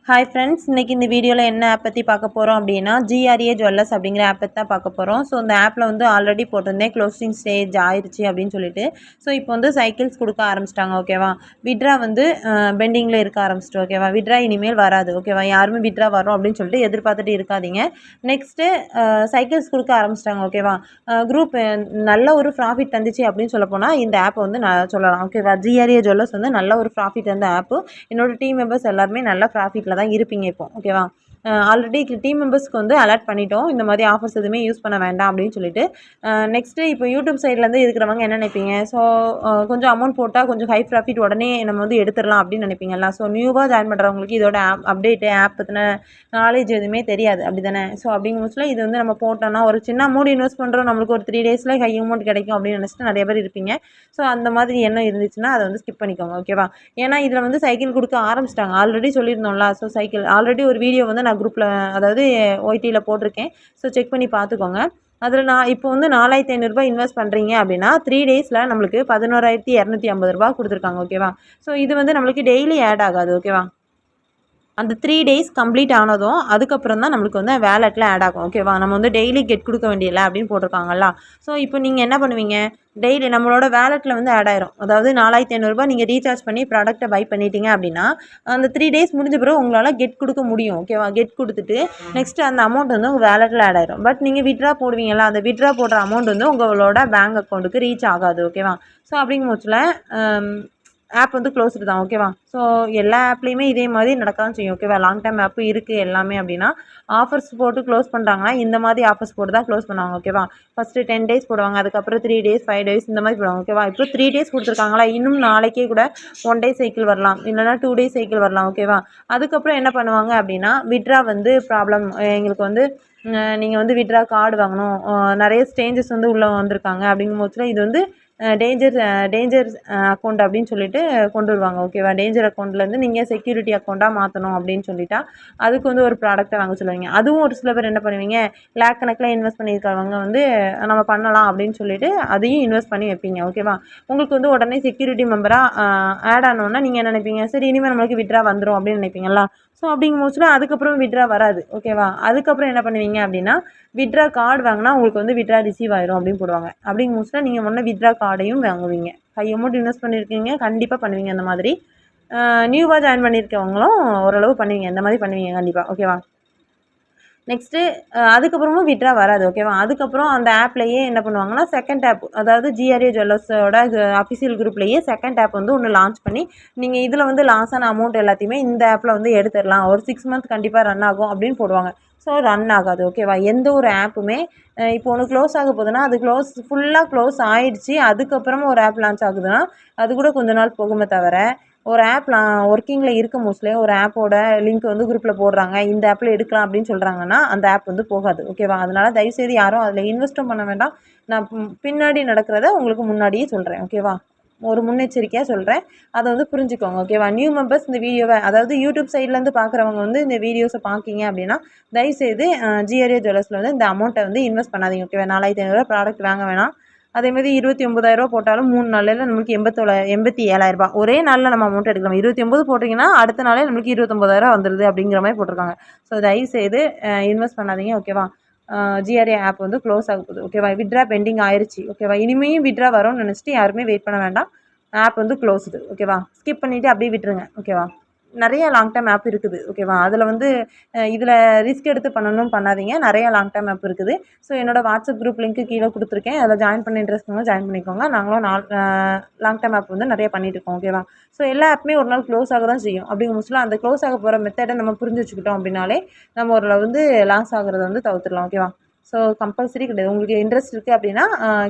Hi friends, இன்றைக்கி இந்த வீடியோவில் என்ன ஆப் பற்றி பார்க்க போகிறோம் அப்படின்னா GRA ஜுவல்லர்ஸ் அப்படிங்கிற ஆப் பற்றி தான் பார்க்க போகிறோம். ஸோ இந்த ஆப்பில் வந்து ஆல்ரெடி போட்டிருந்தேன் க்ளோசிங் ஸ்டேஜ் ஆயிடுச்சு அப்படின்னு சொல்லிட்டு. ஸோ இப்போ வந்து சைக்கிள்ஸ் கொடுக்க ஆரம்பிச்சிட்டாங்க. ஓகேவா, விட்ரா வந்து பெண்டிங்கில் இருக்க ஆரம்பிச்சிட்டு. ஓகேவா, விட்ரா இனிமேல் வராது. ஓகேவா, யாருமே விட்ரா வரும் அப்படின்னு சொல்லிட்டு எதிர்பார்த்துட்டு இருக்காதீங்க. நெக்ஸ்ட்டு சைக்கிள்ஸ் கொடுக்க ஆரம்பிச்சிட்டாங்க. ஓகேவா, குரூப் நல்ல ஒரு ப்ராஃபிட் தந்துச்சு அப்படின்னு சொல்ல போனால் இந்த ஆப்பை வந்து நான் சொல்லலாம். ஓகேவா, GRA ஜுவல்லர்ஸ் வந்து நல்ல ஒரு ப்ராஃபிட் தந்த ஆப்பு. என்னோட டீம் மெம்பர்ஸ் எல்லாருமே நல்ல ப்ராஃபிட்டில் தான் இருப்பீங்க இப்போ. ஓகேவா, ஆல்ரெடி டீம் மெம்பர்ஸ்க்கு வந்து அலர்ட் பண்ணிட்டோம், இந்த மாதிரி ஆஃபர்ஸ் எதுவுமே யூஸ் பண்ண வேண்டாம் அப்படின்னு சொல்லிட்டு. நெக்ஸ்ட்டு இப்போ யூடியூப் சைட்லேருந்து இருக்கிறவங்க என்ன நினைப்பீங்க, ஸோ கொஞ்சம் அமௌண்ட் போட்டால் கொஞ்சம் ஹை ப்ராஃபிட் உடனே நம்ம வந்து எடுத்துடலாம் அப்படின்னு நினைப்பீங்கல்ல. ஸோ நியூவாக ஜாயின் பண்ணுறவங்களுக்கு இதோட அப்டேட்டு ஆப் பற்றின நாலேஜ் எதுவுமே தெரியாது, அப்படி தானே. ஸோ அப்படிங்கும்போது இது வந்து நம்ம போட்டோன்னா ஒரு சின்ன அமௌண்ட் இன்வெஸ்ட் பண்ணுறோம், நம்மளுக்கு ஒரு 3 டேஸில் ஹை அமௌண்ட் கிடைக்கும் அப்படின்னு நினச்சிட்டு நிறைய பேர் இருப்பீங்க. ஸோ அந்த மாதிரி என்ன இருந்துச்சுன்னா அதை வந்து ஸ்கிப் பண்ணிக்கோங்க. ஓகேவா, ஏன்னா இதில் வந்து சைக்கிள் கொடுக்க ஆரம்பிச்சிட்டாங்க. ஆல்ரெடி சொல்லியிருந்தோம்ல. ஸோ சைக்கிள் ஆல்ரெடி ஒரு வீடியோ வந்து நான் குரூப்பில், அதாவது ஒய்டியில் போட்டிருக்கேன். ஸோ செக் பண்ணி பார்த்துக்கோங்க. அதில் நான் இப்போ வந்து 4500 இன்வெஸ்ட் பண்ணுறீங்க அப்படின்னா 3 டேஸில் நம்மளுக்கு 11,250 கொடுத்துருக்காங்க. ஓகேவா, ஸோ இது வந்து நம்மளுக்கு டெய்லி ஆட் ஆகாது. ஓகேவா, அந்த 3 டேஸ் கம்ப்ளீட் ஆனதும் அதுக்கப்புறம் தான் நம்மளுக்கு வந்து வேலெட்டில் ஆட் ஆகும். ஓகேவா, நம்ம வந்து டெய்லி கெட் கொடுக்க வேண்டியதில்லை அப்படின்னு போட்டிருக்காங்கல்ல. ஸோ இப்போ நீங்கள் என்ன பண்ணுவீங்க, டெய்லி நம்மளோட வேலெட்டில் வந்து ஆட் ஆயிரும். அதாவது 4500 நீங்கள் ரீசார்ஜ் பண்ணி ப்ராடக்ட்டை பை பண்ணிட்டீங்க அப்படின்னா அந்த 3 டேஸ் முடிஞ்ச பிறகு உங்களால் கெட் கொடுக்க முடியும். ஓகேவா, கெட் கொடுத்துட்டு நெக்ஸ்ட்டு அந்த அமௌண்ட் வந்து உங்கள் வேலெட்டில் ஆட் ஆயிரும். பட் நீங்கள் விட்ரா போடுவீங்களா, அந்த விட்ரா போடுற அமௌண்ட் வந்து உங்களோட பேங்க் அக்கௌண்ட்டுக்கு ரீச் ஆகாது. ஓகேவா, ஸோ அப்படிங்கும் பட்சத்தில் ஆப் வந்து க்ளோஸ்டு தான். ஓகேவா, ஸோ எல்லா ஆப்லேயுமே இதே மாதிரி நடக்க தான் செய்யும். ஓகேவா, லாங் டைம் ஆப்பு இருக்குது எல்லாமே அப்படின்னா ஆஃபர்ஸ் போட்டு க்ளோஸ் பண்ணுறாங்கன்னா இந்த மாதிரி ஆஃபர்ஸ் போட்டு தான் க்ளோஸ் பண்ணுவாங்க. ஓகேவா, ஃபஸ்ட்டு 10 டேஸ் போடுவாங்க, அதுக்கப்புறம் 3 டேஸ் 5 டேஸ் இந்த மாதிரி போடுவாங்க. ஓகேவா, இப்போ 3 டேஸ் கொடுத்துருக்காங்களா, இன்னும் நாளைக்கே கூட 1 டே சைக்கிள் வரலாம், இல்லைனா 2 டேஸ் சைக்கிள் வரலாம். ஓகேவா, அதுக்கப்புறம் என்ன பண்ணுவாங்க அப்படின்னா விட்ரா வந்து ப்ராப்ளம், எங்களுக்கு வந்து நீங்கள் வந்து விட்ரா கார்டு வாங்கணும், நிறைய ஸ்டேஞ்சஸ் வந்து உள்ளே வந்திருக்காங்க அப்படிங்கும்போது இது வந்து டேஞ்சர் அக்கௌண்ட் அப்படின்னு சொல்லிட்டு கொண்டு வருவாங்க. ஓகேவா, டேஞ்சர் அக்கௌண்ட்லேருந்து நீங்கள் செக்யூரிட்டி அக்கௌண்ட்டாக மாற்றணும் அப்படின்னு சொல்லிட்டா அதுக்கு வந்து ஒரு ப்ராடக்ட்டை வாங்க சொல்லுவீங்க. அதுவும் ஒரு சில பேர் என்ன பண்ணுவீங்க, லேக் கணக்கில் இன்வெஸ்ட் பண்ணியிருக்கிறவங்க வந்து நம்ம பண்ணலாம் அப்படின்னு சொல்லிட்டு அதையும் இன்வெஸ்ட் பண்ணி வைப்பீங்க. ஓகேவா, உங்களுக்கு வந்து உடனே செக்யூரிட்டி மெம்பராக ஆட் ஆனோன்னா நீங்கள் என்ன நினைப்பீங்க, சரி இனிமேல் நம்மளுக்கு விட்ரா வந்துடும் அப்படின்னு நினைப்பீங்களா. ஸோ அப்படிங்கும்போது அதுக்கப்புறம் விட்ரா வராது. ஓகேவா, அதுக்கப்புறம் என்ன பண்ணுவீங்க அப்படின்னா விட்ரா கார்டு வாங்கினா உங்களுக்கு வந்து விட்ரா ரிசீவ் ஆயிரும் அப்படின்னு போடுவாங்க. அப்படிங்கும்போது நீங்கள் முன்னே விட்ரா கார்டையும் வாங்குவீங்க. ஹை அமௌண்ட் இன்வெஸ்ட் பண்ணியிருக்கீங்க, கண்டிப்பாக பண்ணுவீங்க. அந்த மாதிரி நியூவாக ஜாயின் பண்ணியிருக்கவங்களும் ஓரளவு பண்ணுவீங்க, இந்த மாதிரி பண்ணுவீங்க கண்டிப்பாக. ஓகேவா, நெக்ஸ்ட்டு அதுக்கப்புறமும் விட்ரா வராது. ஓகேவா, அதுக்கப்புறம் அந்த ஆப்லேயே என்ன பண்ணுவாங்கன்னா செகண்ட் ஆப், அதாவது GRA ஜுவல்லர்ஸோட அஃபிஷியல் குரூப்லேயே செகண்ட் ஆப் வந்து ஒன்று லான்ச் பண்ணி நீங்கள் இதில் வந்து லாஸ் ஆன அமௌண்ட் எல்லாத்தையுமே இந்த ஆப்பில் வந்து எடுத்துடலாம், ஒரு 6 மந்த் கண்டிப்பாக ரன் ஆகும் அப்படின்னு போடுவாங்க. ஸோ ரன் ஆகாது. ஓகேவா, எந்த ஒரு ஆப்புமே இப்போ ஒன்று க்ளோஸ் ஆக போகுதுன்னா அது ஃபுல்லாக க்ளோஸ் ஆகிடுச்சு, அதுக்கப்புறமா ஒரு ஆப் லான்ச் ஆகுதுன்னா அது கூட கொஞ்ச நாள் போகுமே தவிர, ஒரு ஆப் ஒர்க்கிங்கில் இருக்க மோஸ்ட்லி ஒரு ஆப்போட லிங்க் வந்து குரூப்பில் போடுறாங்க, இந்த ஆப்பில் எடுக்கலாம் அப்படின்னு சொல்கிறாங்கன்னா அந்த ஆப் வந்து போகாது. ஓகேவா, அதனால் தயவுசெய்து யாரும் அதில் இன்வெஸ்ட்டும் பண்ண வேண்டாம். நான் பின்னாடி நடக்கிறத உங்களுக்கு முன்னாடியே சொல்கிறேன். ஓகேவா, ஒரு முன்னெச்சரிக்கையாக சொல்கிறேன், அதை வந்து புரிஞ்சுக்கோங்க. ஓகேவா, நியூ மெம்பர்ஸ் இந்த வீடியோவை, அதாவது யூடியூப் சைட்லேருந்து பார்க்குறவங்க வந்து இந்த வீடியோஸை பார்க்கிங்க அப்படின்னா தயவுசெய்து GRA ஜுவல்லர்ஸில் வந்து இந்த அமௌண்ட்டை வந்து இன்வெஸ்ட் பண்ணாதீங்க. ஓகேவா, 4500 ப்ராடக்ட் வாங்க வேணாம். அதேமாதிரி 29,000 போட்டாலும் 3 நாளில் நம்மளுக்கு 87,000 ஒரே நாளில் நம்ம அமௌண்ட் எடுக்கலாம். 29 போட்டிங்கன்னா அடுத்த நாளே நம்மளுக்கு 29,000 வந்துடுது அப்படிங்கிற மாதிரி போட்டிருக்காங்க. ஸோ தயவுசெய்து இன்வெஸ்ட் பண்ணாதீங்க. ஓகேவா, GRA ஆப் வந்து க்ளோஸ் ஆக போகுது. ஓகேவா, விட்ரா பெண்டிங் ஆயிடுச்சு. ஓகேவா, இனிமேயும் விட்ரா வரும்னு நினச்சிட்டு யாருமே வெயிட் பண்ண வேண்டாம். ஆப் வந்து க்ளோஸ்டு. ஓகேவா, ஸ்கிப் பண்ணிவிட்டு அப்படியே விட்டுருங்க. ஓகேவா, நிறைய லாங் டேர்ம் ஆப் இருக்குது. ஓகேவா, அதில் வந்து இதில் ரிஸ்க் எடுத்து பண்ணாதீங்க, நிறைய லாங் டேர்ம் ஆப் இருக்குது. ஸோ என்னோடய வாட்ஸ்அப் குரூப் லிங்க்கு கீழே கொடுத்துருக்கேன், அதில் ஜாயின் பண்ண இன்ட்ரெஸ்ட்ங்க ஜாயின் பண்ணிக்கோங்க. நாங்களும் லாங் டேர்ம் ஆப் வந்து நிறைய பண்ணிட்டு இருக்கோம். ஓகேவா, ஸோ எல்லா ஆப்புமே ஒரு நாள் க்ளோஸ் ஆக தான் செய்யும். அப்படிங்கும்போது அந்த க்ளோஸ் ஆக போகிற மெத்தடை நம்ம புரிஞ்சு வச்சுக்கிட்டோம் அப்படின்னாலே நம்ம ஒரு வந்து லாஸ் ஆகிறத வந்து தவிர்த்துடலாம். ஓகேவா, ஸோ கம்பல்சரி கிடையாது. உங்களுக்கு இன்ட்ரெஸ்ட் இருக்குது அப்படின்னா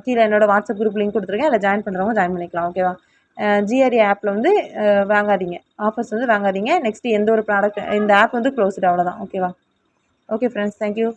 கீழே என்னோடய வாட்ஸ்அப் குரூப் லிங்க் கொடுத்துருக்கேன், அதில் ஜாயின் பண்ணுறவங்க ஜாயின் பண்ணிக்கலாம். ஓகேவா, GRA ஆப்பில் வந்து வாங்காதீங்க, ஆஃபர்ஸ் வந்து வாங்காதீங்க. நெக்ஸ்ட்டு எந்த ஒரு ப்ராடக்ட், இந்த ஆப் வந்து க்ளோஸ்டு, அவ்வளோதான். ஓகேவா, ஓகே ஃப்ரெண்ட்ஸ், தேங்க்யூ.